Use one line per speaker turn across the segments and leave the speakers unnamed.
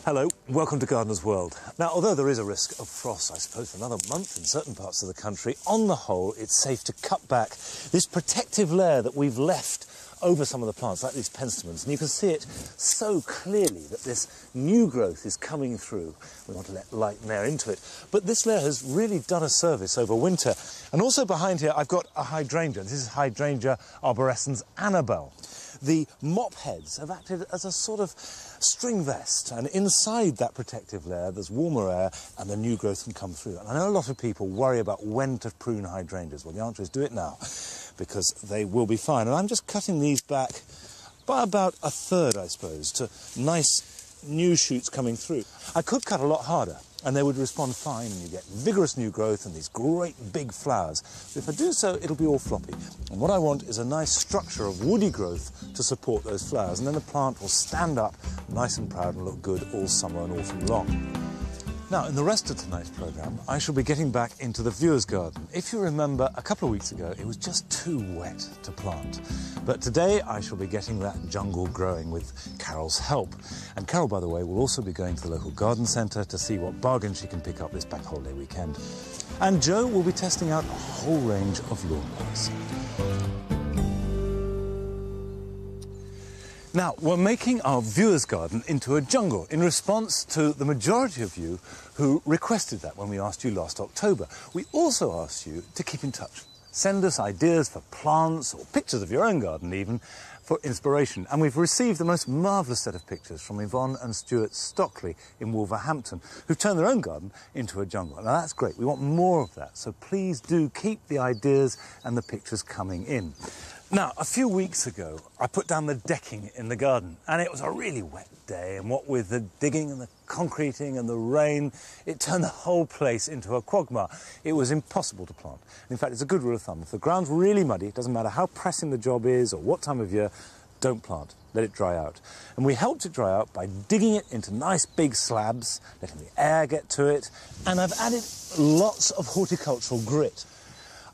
Hello, welcome to Gardener's World. Now, although there is a risk of frost, I suppose, for another month in certain parts of the country, on the whole, it's safe to cut back this protective layer that we've left over some of the plants, like these penstemons. And you can see it so clearly that this new growth is coming through. We want to let light and air into it. But this layer has really done a service over winter. And also behind here, I've got a hydrangea. This is Hydrangea arborescens Annabelle. The mop heads have acted as a sort of string vest, and inside that protective layer there's warmer air and the new growth can come through. And I know a lot of people worry about when to prune hydrangeas. Well, the answer is do it now, because they will be fine. And I'm just cutting these back by about a third, I suppose, to nice new shoots coming through. I could cut a lot harder and they would respond fine, and you get vigorous new growth and these great big flowers. But if I do so, it'll be all floppy. And what I want is a nice structure of woody growth to support those flowers, and then the plant will stand up nice and proud and look good all summer and autumn long. Now, in the rest of tonight's programme, I shall be getting back into the viewer's garden. If you remember, a couple of weeks ago, it was just too wet to plant. But today, I shall be getting that jungle growing with Carol's help. And Carol, by the way, will also be going to the local garden centre to see what bargains she can pick up this bank holiday weekend. And Joe will be testing out a whole range of lawnmowers. Now, we're making our viewer's garden into a jungle in response to the majority of you who requested that when we asked you last October. We also asked you to keep in touch. Send us ideas for plants or pictures of your own garden even for inspiration. And we've received the most marvellous set of pictures from Yvonne and Stuart Stockley in Wolverhampton, who've turned their own garden into a jungle. Now, that's great. We want more of that. So please do keep the ideas and the pictures coming in. Now, a few weeks ago, I put down the decking in the garden, and it was a really wet day, and what with the digging and the concreting and the rain, it turned the whole place into a quagmire. It was impossible to plant. In fact, it's a good rule of thumb. If the ground's really muddy, it doesn't matter how pressing the job is or what time of year, don't plant. Let it dry out. And we helped it dry out by digging it into nice big slabs, letting the air get to it, and I've added lots of horticultural grit.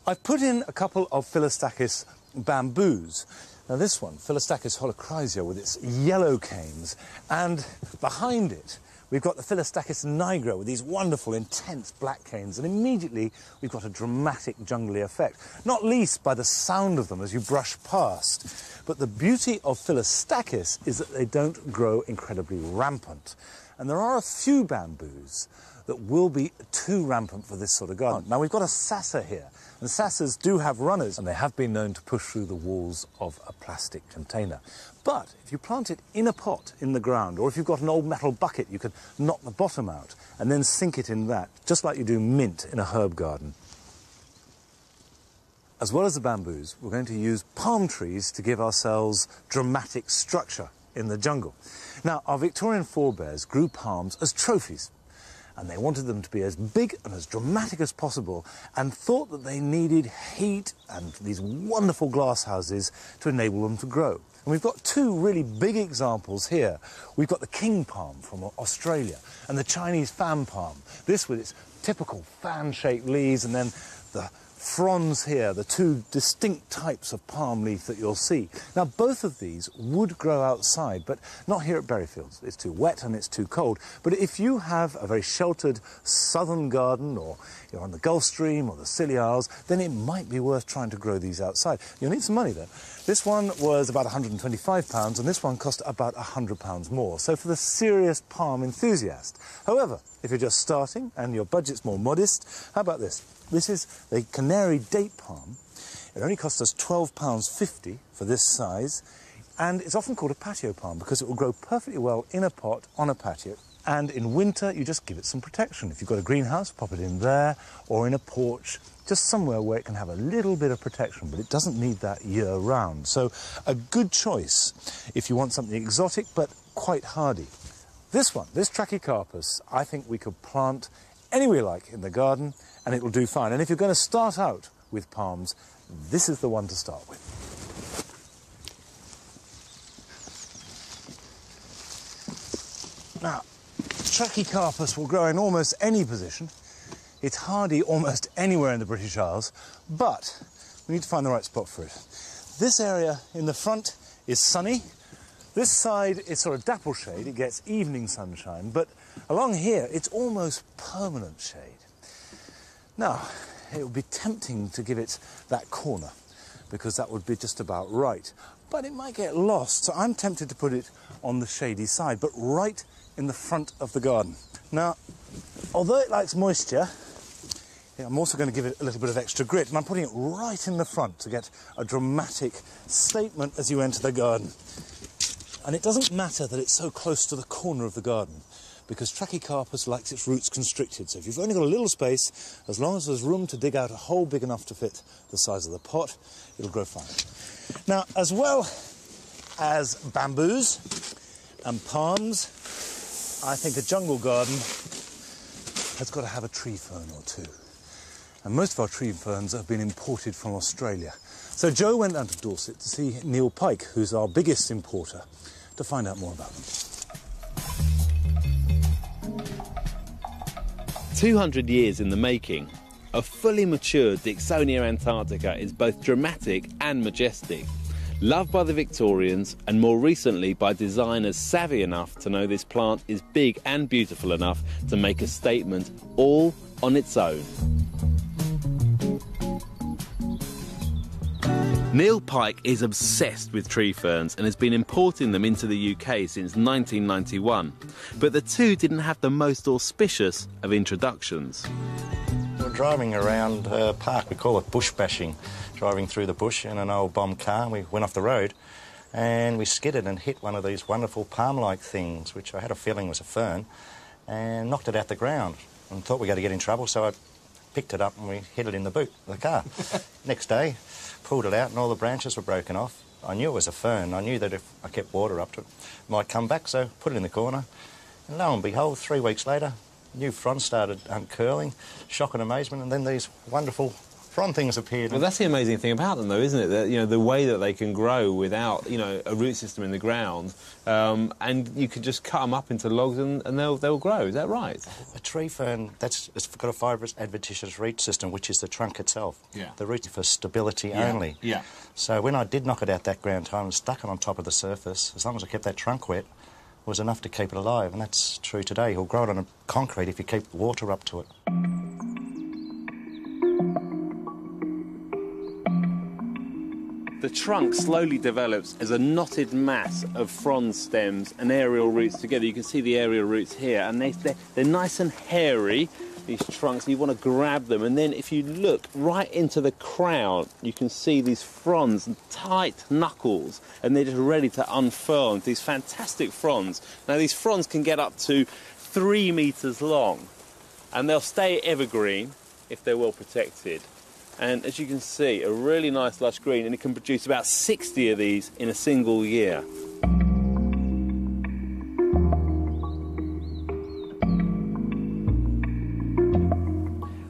I've put in a couple of Philostachys bamboos. Now this one, Philostachys holochrysia, with its yellow canes, and behind it we've got the Philostachys nigra with these wonderful intense black canes, and immediately we've got a dramatic jungly effect, not least by the sound of them as you brush past. But the beauty of Philostachys is that they don't grow incredibly rampant, and there are a few bamboos that will be too rampant for this sort of garden. Now, we've got a sassa here, and sassas do have runners, and they have been known to push through the walls of a plastic container. But if you plant it in a pot in the ground, or if you've got an old metal bucket, you can knock the bottom out and then sink it in that, just like you do mint in a herb garden. As well as the bamboos, we're going to use palm trees to give ourselves dramatic structure in the jungle. Now, our Victorian forebears grew palms as trophies, and they wanted them to be as big and as dramatic as possible, and thought that they needed heat and these wonderful glass houses to enable them to grow. And we've got two really big examples here. We've got the king palm from Australia and the Chinese fan palm, this with its typical fan-shaped leaves, and then the fronds here, the two distinct types of palm leaf that you'll see. Now, both of these would grow outside, but not here at Berryfields. It's too wet and it's too cold. But if you have a very sheltered southern garden, or you're on the Gulf Stream or the Scilly Isles, then it might be worth trying to grow these outside. You'll need some money, though. This one was about £125, and this one cost about £100 more. So for the serious palm enthusiast. However, if you're just starting and your budget's more modest, how about this? This is the Canary date palm. It only costs us £12.50 for this size, and it's often called a patio palm because it will grow perfectly well in a pot on a patio. And in winter, you just give it some protection. If you've got a greenhouse, pop it in there, or in a porch, just somewhere where it can have a little bit of protection, but it doesn't need that year-round. So a good choice if you want something exotic but quite hardy. This one, this Trachycarpus, I think we could plant anywhere you like in the garden, and it'll do fine. And if you're going to start out with palms, this is the one to start with. Now, Trachycarpus will grow in almost any position. It's hardy almost anywhere in the British Isles, but we need to find the right spot for it. This area in the front is sunny. This side is sort of dapple shade, it gets evening sunshine, but along here it's almost permanent shade. Now, it would be tempting to give it that corner, because that would be just about right. But it might get lost, so I'm tempted to put it on the shady side, but right in the front of the garden. Now, although it likes moisture, I'm also going to give it a little bit of extra grit, and I'm putting it right in the front to get a dramatic statement as you enter the garden. And it doesn't matter that it's so close to the corner of the garden, because Trachycarpus likes its roots constricted. So if you've only got a little space, as long as there's room to dig out a hole big enough to fit the size of the pot, it'll grow fine. Now, as well as bamboos and palms, I think a jungle garden has got to have a tree fern or two. And most of our tree ferns have been imported from Australia. So Joe went down to Dorset to see Neil Pike, who's our biggest importer, to find out more about them.
200 years in the making, a fully matured Dicksonia antarctica is both dramatic and majestic. Loved by the Victorians and more recently by designers savvy enough to know this plant is big and beautiful enough to make a statement all on its own. Neil Pike is obsessed with tree ferns and has been importing them into the UK since 1991. But the two didn't have the most auspicious of introductions.
We're driving around a park, we call it bush bashing, driving through the bush in an old bomb car, and we went off the road and we skidded and hit one of these wonderful palm-like things, which I had a feeling was a fern, and knocked it out the ground and thought we were going to get in trouble, so I picked it up and we hid it in the boot of the car. Next day, pulled it out and all the branches were broken off. I knew it was a fern. I knew that if I kept water up to it, it might come back, so put it in the corner. And lo and behold, 3 weeks later, new fronds started uncurling, shock and amazement, and then these wonderful frond things appeared.
Well, that's the amazing thing about them, though, isn't it? That, you know, the way that they can grow without, you know, a root system in the ground, and you could just cut them up into logs and they'll grow. Is that right? A
tree fern, it's got a fibrous adventitious root system, which is the trunk itself.
Yeah.
The roots are for stability only.
Yeah.
So when I did knock it out that ground time and stuck it on top of the surface, as long as I kept that trunk wet, was enough to keep it alive, and that's true today. You'll grow it on a concrete if you keep water up to it.
The trunk slowly develops as a knotted mass of frond stems and aerial roots together. You can see the aerial roots here, and they're nice and hairy, these trunks, and you want to grab them. And then if you look right into the crown, you can see these fronds and tight knuckles, and they're just ready to unfurl into these fantastic fronds. Now, these fronds can get up to 3 metres long, and they'll stay evergreen if they're well protected. And as you can see, a really nice lush green, and it can produce about 60 of these in a single year.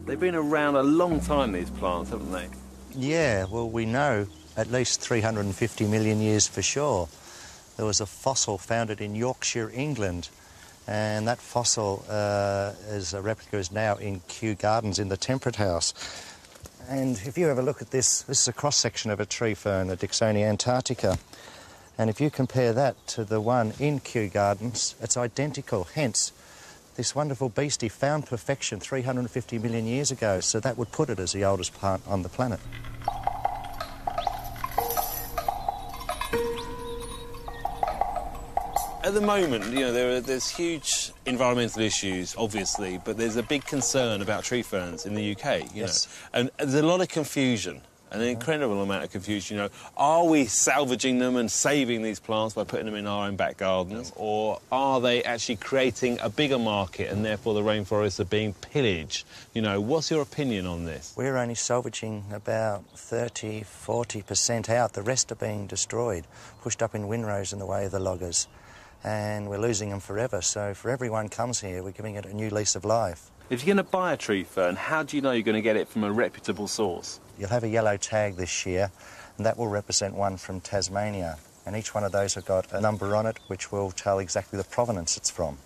They've been around a long time, these plants, haven't they?
Yeah, well, we know at least 350 million years for sure. There was a fossil founded in Yorkshire, England, and that fossil is a replica is now in Kew Gardens in the Temperate House. And if you have a look at this, this is a cross-section of a tree fern, a Dicksonia antarctica. And if you compare that to the one in Kew Gardens, it's identical. Hence, this wonderful beastie found perfection 350 million years ago. So that would put it as the oldest plant on the planet.
At the moment, you know, there's huge environmental issues, obviously, but there's a big concern about tree ferns in the UK, you know. And there's a lot of confusion, an incredible amount of confusion, you know. Are we salvaging them and saving these plants by putting them in our own back gardens, or are they actually creating a bigger market and therefore the rainforests are being pillaged? You know, what's your opinion on this?
We're only salvaging about 30, 40% out. The rest are being destroyed, pushed up in windrows in the way of the loggers. And we're losing them forever, so for everyone comes here, we're giving it a new lease of life.
If you're going to buy a tree fern, how do you know you're going to get it from a reputable source?
You'll have a yellow tag this year, and that will represent one from Tasmania. And each one of those have got a number on it, which will tell exactly the provenance it's from.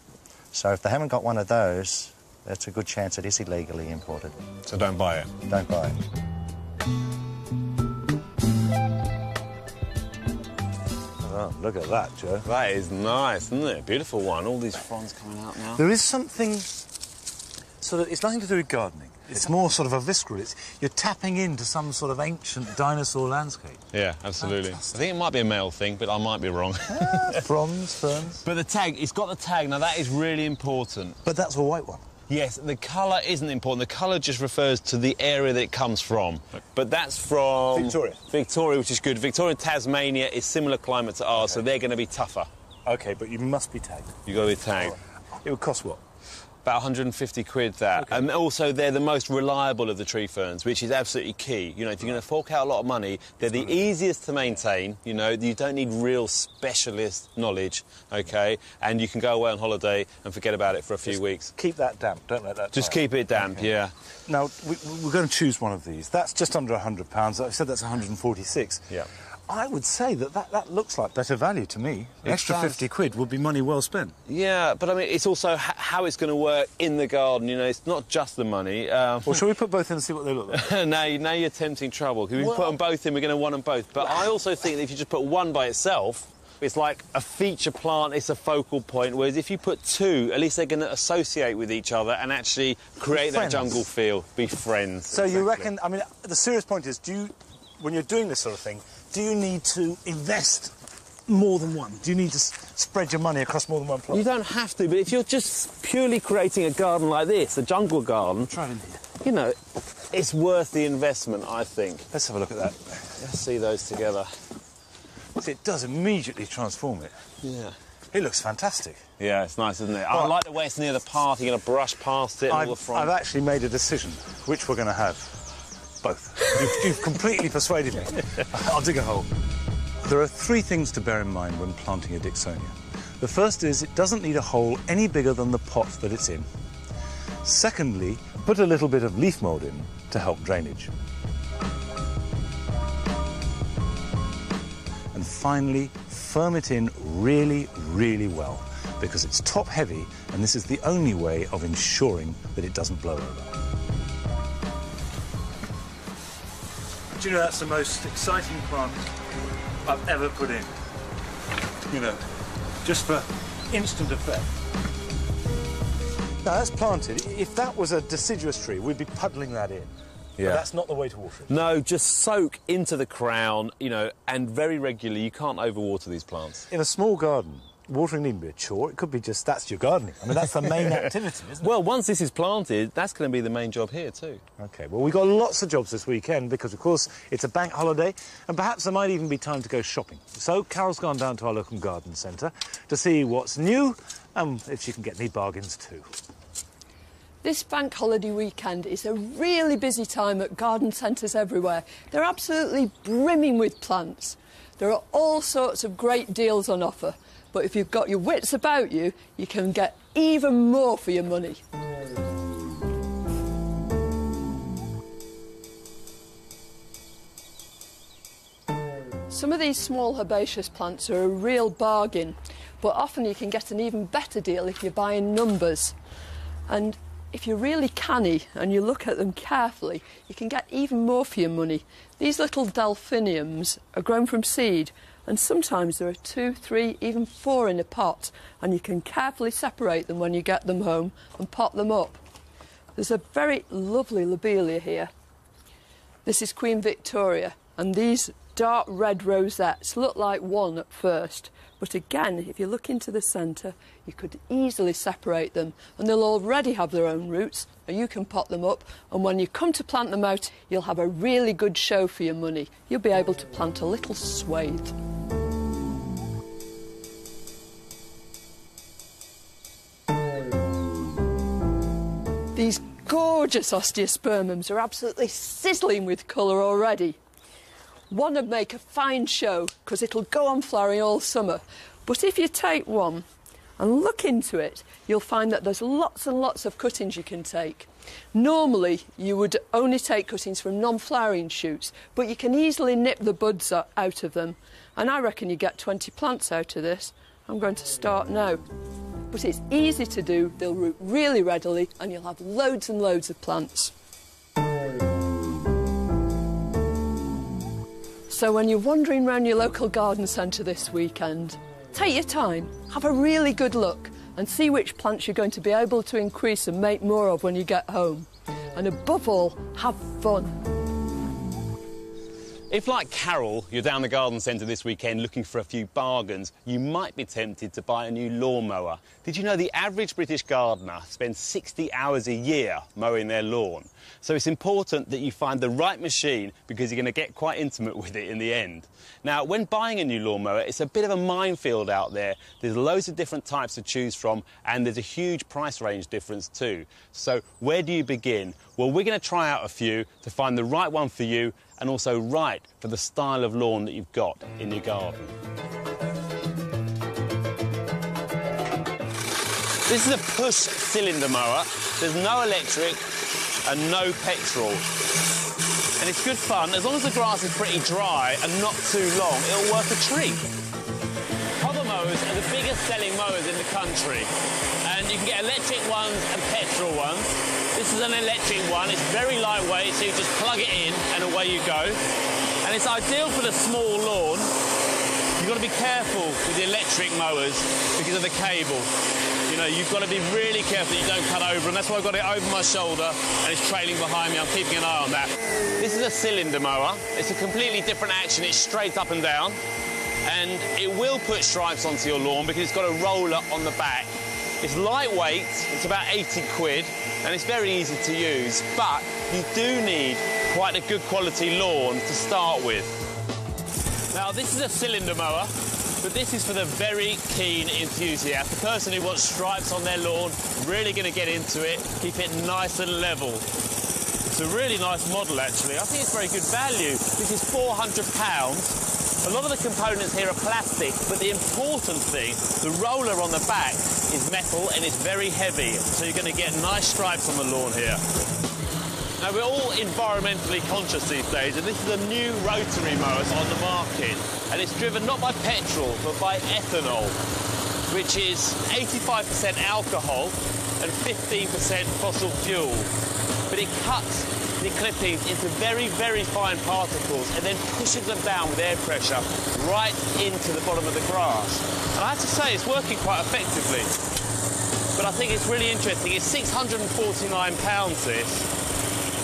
So if they haven't got one of those, that's a good chance it is illegally imported.
So don't buy it?
Don't buy it.
Oh. Look at that, Joe.
That is nice, isn't it? Beautiful one. All these fronds coming out now.
There is something sort of... It's nothing to do with gardening. It's more sort of a visceral. You're tapping into some sort of ancient dinosaur landscape.
Yeah, absolutely.
Fantastic.
I think it might be a male thing, but I might be wrong.
Fronds, ferns.
But the tag, it's got the tag. Now, that is really important.
But that's a white one.
Yes, the colour isn't important. The colour just refers to the area that it comes from. But that's from...
Victoria.
Victoria, which is good. Victoria and Tasmania is similar climate to ours, so they're going to be tougher.
OK, but you must be tagged.
You've got to be tagged.
It would cost what?
About 150 quid, that.
Okay.
And also, they're the most reliable of the tree ferns, which is absolutely key. You know, if you're going to fork out a lot of money, they're the easiest to maintain. You know, you don't need real specialist knowledge, OK? And you can go away on holiday and forget about it for a few weeks.
Keep that damp. Don't let that
Just
dry.
keep it damp,
Okay.
yeah.
Now, we're going to choose one of these. That's just under £100. I said that's 146.
Yeah.
I would say that looks like better value to me. An
It
extra
does.
50 quid would be money well spent.
Yeah, but I mean, it's also how it's going to work in the garden. You know, it's not just the money.
Well, shall we put both in and see what they look like?
now you're tempting trouble. Because if we put them both in, we're going to want them both. But I also think that if you just put one by itself, it's like a feature plant, it's a focal point. Whereas if you put two, at least they're going to associate with each other and actually create that
friends.
jungle feel, be friends.
So you reckon, I mean, the serious point is, when you're doing this sort of thing, do you need to invest more than one? Do you need to spread your money across more than one plot?
You don't have to, but if you're just purely creating a garden like this, a jungle garden,
Try it in here.
you know, it's worth the investment, I think.
Let's have a look at that.
Let's see those together.
See, it does immediately transform it.
Yeah.
It looks fantastic.
Yeah, it's nice, isn't it? I like the way it's near the path. You're going to brush past it and all the front.
I've actually made a decision which we're going to have. Both. You've completely persuaded me. I'll dig a hole. There are three things to bear in mind when planting a Dicksonia. The first is it doesn't need a hole any bigger than the pot that it's in. Secondly, put a little bit of leaf mould in to help drainage. And finally, firm it in really, really well, because it's top heavy and this is the only way of ensuring that it doesn't blow over. Do you know that's the most exciting plant I've ever put in? You know, just for instant effect. Now that's planted. If that was a deciduous tree, we'd be puddling that in.
Yeah.
But that's not the way to water it.
No, just soak into the crown, you know, and very regularly. You can't overwater these plants.
In a small garden, watering needn't be a chore. It could be just, that's your gardening. I mean, that's the main activity, isn't it?
Well, once this is planted, that's going to be the main job here too.
OK, well, we've got lots of jobs this weekend because, of course, it's a bank holiday and perhaps there might even be time to go shopping. So Carol's gone down to our local garden centre to see what's new and if she can get any bargains too.
This bank holiday weekend is a really busy time at garden centres everywhere. They're absolutely brimming with plants. There are all sorts of great deals on offer, but if you've got your wits about you, you can get even more for your money. Some of these small herbaceous plants are a real bargain, but often you can get an even better deal if you buy in numbers. And if you're really canny and you look at them carefully, you can get even more for your money. These little delphiniums are grown from seed, and sometimes there are 2, 3, even 4 in a pot, and you can carefully separate them when you get them home and pot them up. There's a very lovely lobelia here. This is Queen Victoria, and these dark red rosettes look like one at first, but again, if you look into the centre, you could easily separate them, and they'll already have their own roots, and you can pot them up, and when you come to plant them out, you'll have a really good show for your money. You'll be able to plant a little swathe. These gorgeous osteospermums are absolutely sizzling with colour already. One would make a fine show because it'll go on flowering all summer. But if you take one and look into it, you'll find that there's lots and lots of cuttings you can take. Normally, you would only take cuttings from non-flowering shoots, but you can easily nip the buds out of them. And I reckon you get 20 plants out of this. I'm going to start now. But it's easy to do, they'll root really readily, and you'll have loads and loads of plants. So when you're wandering around your local garden centre this weekend, take your time, have a really good look and see which plants you're going to be able to increase and make more of when you get home. And above all, have fun.
If, like Carol, you're down the garden centre this weekend looking for a few bargains, you might be tempted to buy a new lawnmower. Did you know the average British gardener spends 60 hours a year mowing their lawn? So it's important that you find the right machine because you're going to get quite intimate with it in the end. Now, when buying a new lawnmower, it's a bit of a minefield out there. There's loads of different types to choose from, and there's a huge price range difference too. So where do you begin? Well, we're going to try out a few to find the right one for you and also right for the style of lawn that you've got in your garden. This is a push cylinder mower. There's no electric and no petrol. And it's good fun. As long as the grass is pretty dry and not too long, it'll work a treat. Hover mowers are the biggest selling mowers in the country. And you can get electric ones and petrol ones. This is an electric one. It's very lightweight, so you just plug it in and away you go. And it's ideal for the small lawn. You've got to be careful with the electric mowers because of the cable. You know, you've got to be really careful that you don't cut over, and that's why I've got it over my shoulder and it's trailing behind me. I'm keeping an eye on that. This is a cylinder mower. It's a completely different action. It's straight up and down, and it will put stripes onto your lawn because it's got a roller on the back. It's lightweight, it's about 80 quid, and it's very easy to use, but you do need quite a good quality lawn to start with. Now, this is a cylinder mower, but this is for the very keen enthusiast, the person who wants stripes on their lawn, really going to get into it, keep it nice and level. It's a really nice model, actually. I think it's very good value. This is £400. A lot of the components here are plastic, but the important thing, the roller on the back is metal and it's very heavy, so you're going to get nice stripes on the lawn here. Now, we're all environmentally conscious these days, and this is a new rotary mower on the market, and it's driven not by petrol, but by ethanol, which is 85% alcohol and 15% fossil fuel. But it cuts the clippings into very, very fine particles and then pushes them down with air pressure right into the bottom of the grass. And I have to say, it's working quite effectively. But I think it's really interesting. It's £649, this.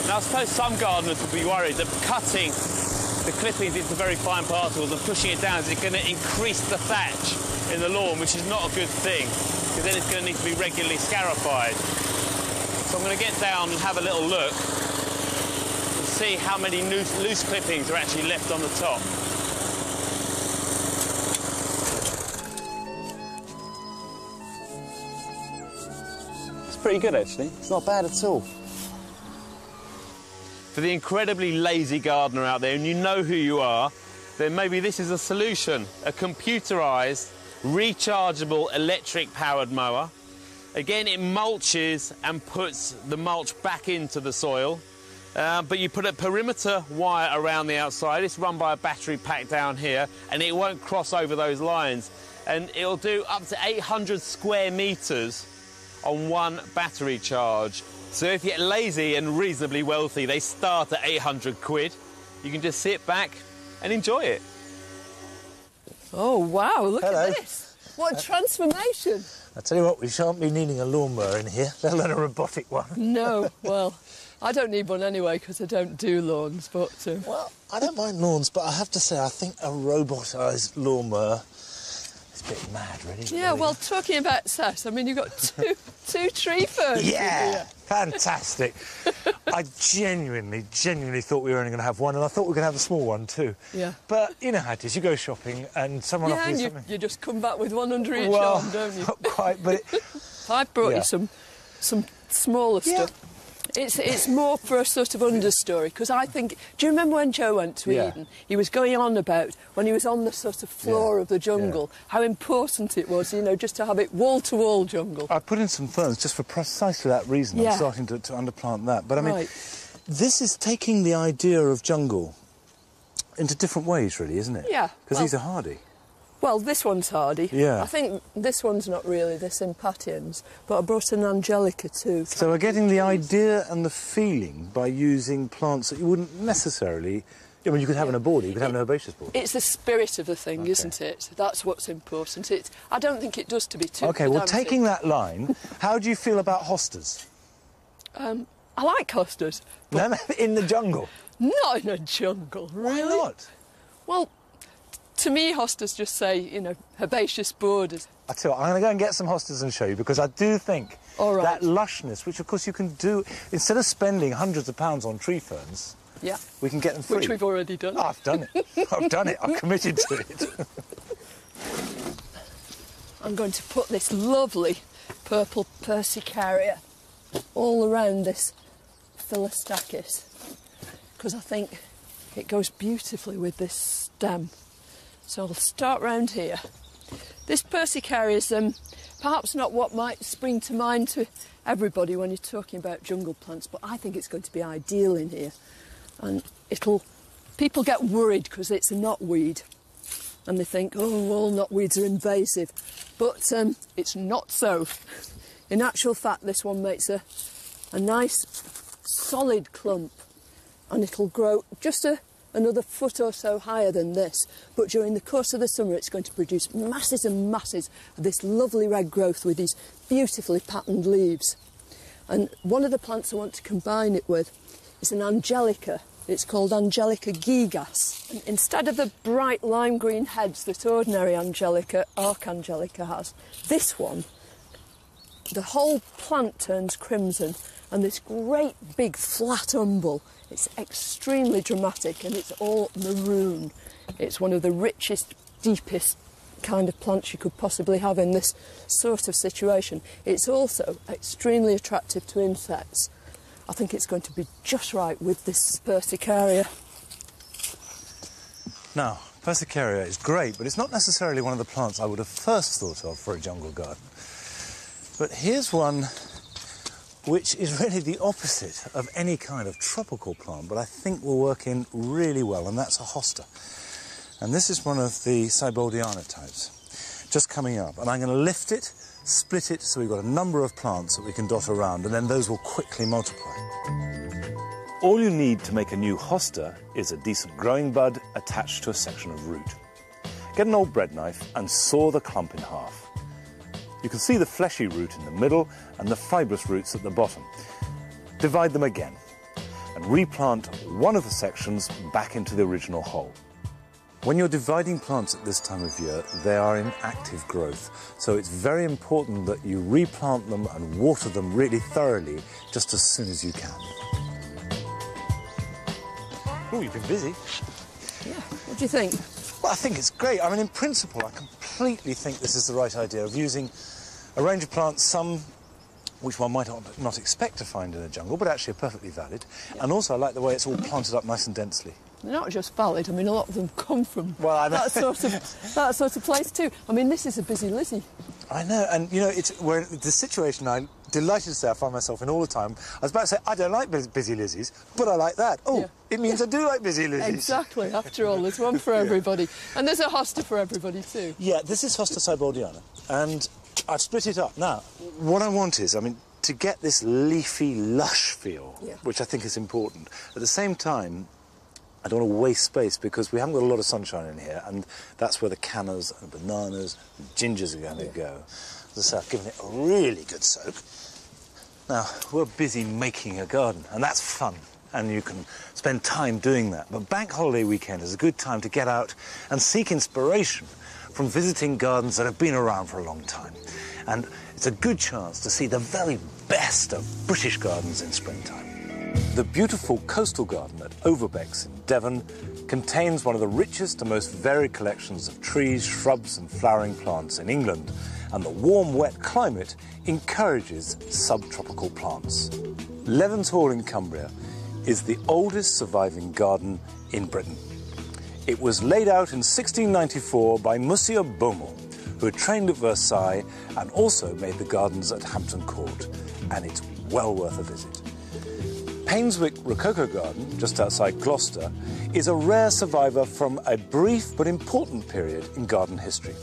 Now, I suppose some gardeners would be worried that cutting the clippings into very fine particles and pushing it down is going to increase the thatch in the lawn, which is not a good thing, because then it's going to need to be regularly scarified. So I'm going to get down and have a little look and see how many loose clippings are actually left on the top. It's pretty good, actually. It's not bad at all. For the incredibly lazy gardener out there, and you know who you are, then maybe this is a solution. A computerised, rechargeable, electric-powered mower. Again, it mulches and puts the mulch back into the soil, but you put a perimeter wire around the outside. It's run by a battery pack down here, and it won't cross over those lines. And it'll do up to 800 square metres on one battery charge. So if you get lazy and reasonably wealthy, they start at 800 quid. You can just sit back and enjoy it.
Oh, wow, look
Hello.
at this. What a transformation.
I tell you what, we shan't be needing a lawnmower in here, let alone a robotic one.
No, well, I don't need one anyway because I don't do lawns, but...
Well, I don't mind lawns, but I have to say, I think a robotised lawnmower is a bit mad, really.
Yeah, well, talking about cess, I mean, you've got two tree ferns.
Yeah, fantastic. I genuinely thought we were only going to have one, and I thought we were going to have a small one too.
Yeah.
But you know how it is, you go shopping and someone offers you something.
You just come back with one under each
Well,
arm, don't you?
not quite, but
I've brought you some smaller stuff. It's more for a sort of understory, because I think... Do you remember when Joe went to Eden? He was going on about, when he was on the sort of floor of the jungle, how important it was, you know, just to have it wall-to-wall jungle.
I put in some ferns just for precisely that reason. I'm starting to underplant that. But I mean, this is taking the idea of jungle into different ways, really, isn't it?
Yeah.
Because these are hardy.
Well, this one's hardy.
Yeah.
I think this one's not really, this impatiens, but I brought an angelica too.
So we're getting the idea and the feeling by using plants that you wouldn't necessarily I mean, you could have an arborder, you could have an herbaceous border.
It's the spirit of the thing, isn't it? That's what's important. I don't think it does to be too
OK, well,
pedantic.
taking that line, how do you feel about hostas?
I like hostas.
No, in the jungle.
Not in a jungle, really.
Why not?
Well, to me, hostas just say, you know, herbaceous borders.
I tell you what, I'm going to go and get some hostas and show you, because I do think
All right.
that lushness, which of course you can do, instead of spending hundreds of pounds on tree ferns,
Yeah.
we can get them free.
Which we've already done.
Oh, I've done it. I've done it. I've committed to it.
I'm going to put this lovely purple persicaria all around this philostachys, because I think it goes beautifully with this stem. So I'll start round here. This persicaria is perhaps not what might spring to mind to everybody when you're talking about jungle plants, but I think it's going to be ideal in here. And people get worried because it's a knotweed, and they think, oh, all knotweeds are invasive. But it's not so. In actual fact, this one makes a nice solid clump, and it'll grow just another foot or so higher than this. But during the course of the summer, it's going to produce masses and masses of this lovely red growth with these beautifully patterned leaves. And one of the plants I want to combine it with is an angelica. It's called Angelica gigas. And instead of the bright lime green heads that ordinary angelica, archangelica, has, this one, the whole plant turns crimson, and this great big flat umbel, it's extremely dramatic, and it's all maroon. It's one of the richest, deepest kind of plants you could possibly have in this sort of situation. It's also extremely attractive to insects. I think it's going to be just right with this persicaria.
Now, persicaria is great, but it's not necessarily one of the plants I would have first thought of for a jungle garden. But here's one which is really the opposite of any kind of tropical plant, but I think will work in really well, and that's a hosta. And this is one of the Sibboldiana types, just coming up. And I'm going to lift it, split it, so we've got a number of plants that we can dot around, and then those will quickly multiply. All you need to make a new hosta is a decent growing bud attached to a section of root. Get an old bread knife and saw the clump in half. You can see the fleshy root in the middle and the fibrous roots at the bottom. Divide them again and replant one of the sections back into the original hole. When you're dividing plants at this time of year, they are in active growth, so it's very important that you replant them and water them really thoroughly just as soon as you can. Oh, you've been busy.
Yeah, what do you think?
Well, I think it's great. I mean, in principle, I completely think this is the right idea of using a range of plants, some which one might not expect to find in a jungle, but actually are perfectly valid. Yeah. And also, I like the way it's all planted up nice and densely.
They're not just valid. I mean, a lot of them come from
that
sort of place too. I mean, this is a busy Lizzie.
I know, and you know, we're in the situation I'm delighted to say I find myself in all the time. I was about to say, I don't like busy Lizzies, but I like that. Oh, yeah. It means I do like busy Lizzies.
Exactly. After all, there's one for everybody. And there's a hosta for everybody too. Yeah,
this is Hosta Sibboldiana, and I've split it up. Now, what I want is, I mean, to get this leafy, lush feel, which I think is important. At the same time, I don't want to waste space because we haven't got a lot of sunshine in here, and that's where the cannas and bananas and gingers are going to go. As I say, I've given it a really good soak. Now, we're busy making a garden, and that's fun, and you can spend time doing that. But bank holiday weekend is a good time to get out and seek inspiration from visiting gardens that have been around for a long time. And it's a good chance to see the very best of British gardens in springtime. The beautiful coastal garden at Overbeck's in Devon contains one of the richest and most varied collections of trees, shrubs and flowering plants in England, and the warm, wet climate encourages subtropical plants. Levens Hall in Cumbria is the oldest surviving garden in Britain. It was laid out in 1694 by Monsieur Beaumont, who had trained at Versailles and also made the gardens at Hampton Court, and it's well worth a visit. Painswick Rococo Garden, just outside Gloucester, is a rare survivor from a brief but important period in garden history,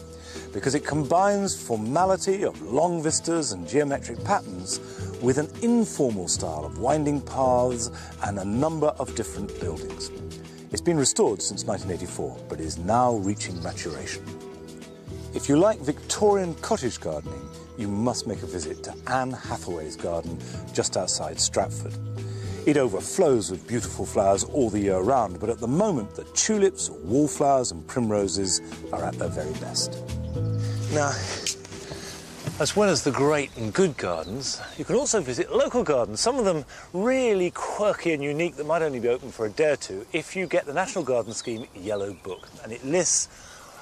because it combines formality of long vistas and geometric patterns with an informal style of winding paths and a number of different buildings. It's been restored since 1984, but is now reaching maturation. If you like Victorian cottage gardening, you must make a visit to Anne Hathaway's garden just outside Stratford. It overflows with beautiful flowers all the year round, but at the moment the tulips, wallflowers and primroses are at their very best. Now, as well as the great and good gardens, you can also visit local gardens, some of them really quirky and unique that might only be open for a day or two if you get the National Garden Scheme Yellow Book. And it lists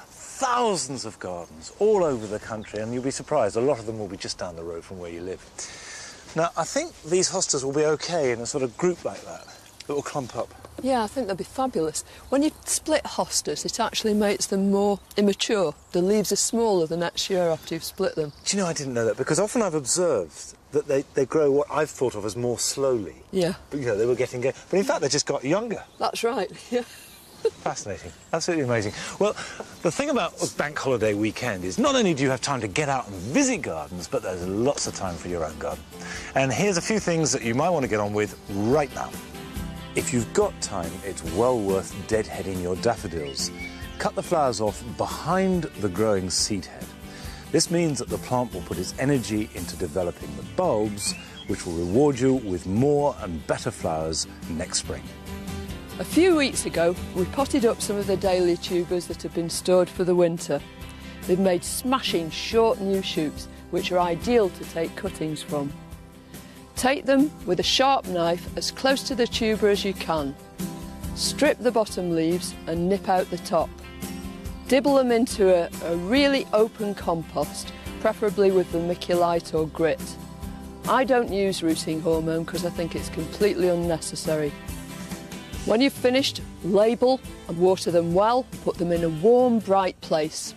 thousands of gardens all over the country, and you'll be surprised, a lot of them will be just down the road from where you live. Now, I think these hostas will be okay in a sort of group like that will clump up.
Yeah, I think they'll be fabulous. When you split hostas, it actually makes them more immature. The leaves are smaller the next year after you've split them.
Do you know, I didn't know that, because often I've observed that they grow what I've thought of as more slowly.
Yeah.
But, you know, they were getting... But in fact, they just got younger.
That's right, yeah.
Fascinating. Absolutely amazing. Well, the thing about a bank holiday weekend is not only do you have time to get out and visit gardens, but there's lots of time for your own garden. And here's a few things that you might want to get on with right now. If you've got time, it's well worth deadheading your daffodils. Cut the flowers off behind the growing seed head. This means that the plant will put its energy into developing the bulbs, which will reward you with more and better flowers next spring.
A few weeks ago, we potted up some of the dahlia tubers that have been stored for the winter. They've made smashing short new shoots, which are ideal to take cuttings from. Take them with a sharp knife as close to the tuber as you can. Strip the bottom leaves and nip out the top. Dibble them into a really open compost, preferably with vermiculite or grit. I don't use rooting hormone because I think it's completely unnecessary. When you've finished, label and water them well, put them in a warm, bright place.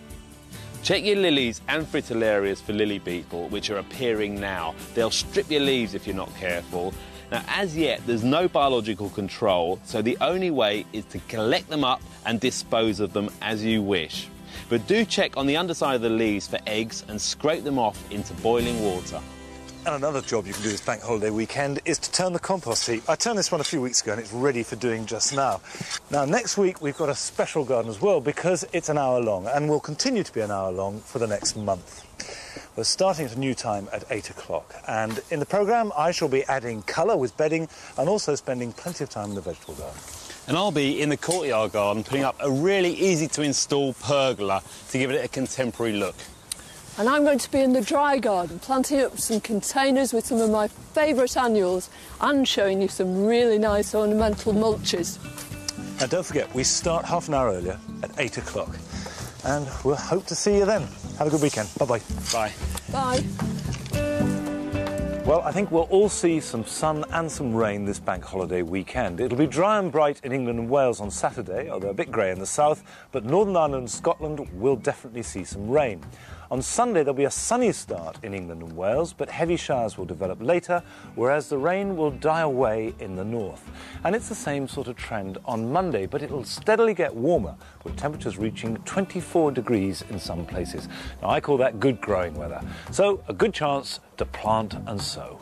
Check your lilies and fritillarias for lily beetle, which are appearing now. They'll strip your leaves if you're not careful. Now, as yet, there's no biological control, so the only way is to collect them up and dispose of them as you wish. But do check on the underside of the leaves for eggs and scrape them off into boiling water.
And another job you can do this bank holiday weekend is to turn the compost heap. I turned this one a few weeks ago and it's ready for doing just now. Now, next week we've got a special garden as well because it's an hour long and will continue to be an hour long for the next month. We're starting at a new time at 8 o'clock, and in the programme I shall be adding colour with bedding and also spending plenty of time in the vegetable garden.
And I'll be in the courtyard garden putting up a really easy to install pergola to give it a contemporary look.
And I'm going to be in the dry garden, planting up some containers with some of my favourite annuals and showing you some really nice ornamental mulches.
And don't forget, we start half an hour earlier at 8 o'clock. And we'll hope to see you then. Have a good weekend. Bye-bye.
Bye.
Bye.
Well, I think we'll all see some sun and some rain this bank holiday weekend. It'll be dry and bright in England and Wales on Saturday, although a bit grey in the south, but Northern Ireland and Scotland will definitely see some rain. On Sunday, there'll be a sunny start in England and Wales, but heavy showers will develop later, whereas the rain will die away in the north. And it's the same sort of trend on Monday, but it'll steadily get warmer, with temperatures reaching 24 degrees in some places. Now, I call that good growing weather. So, a good chance to plant and sow.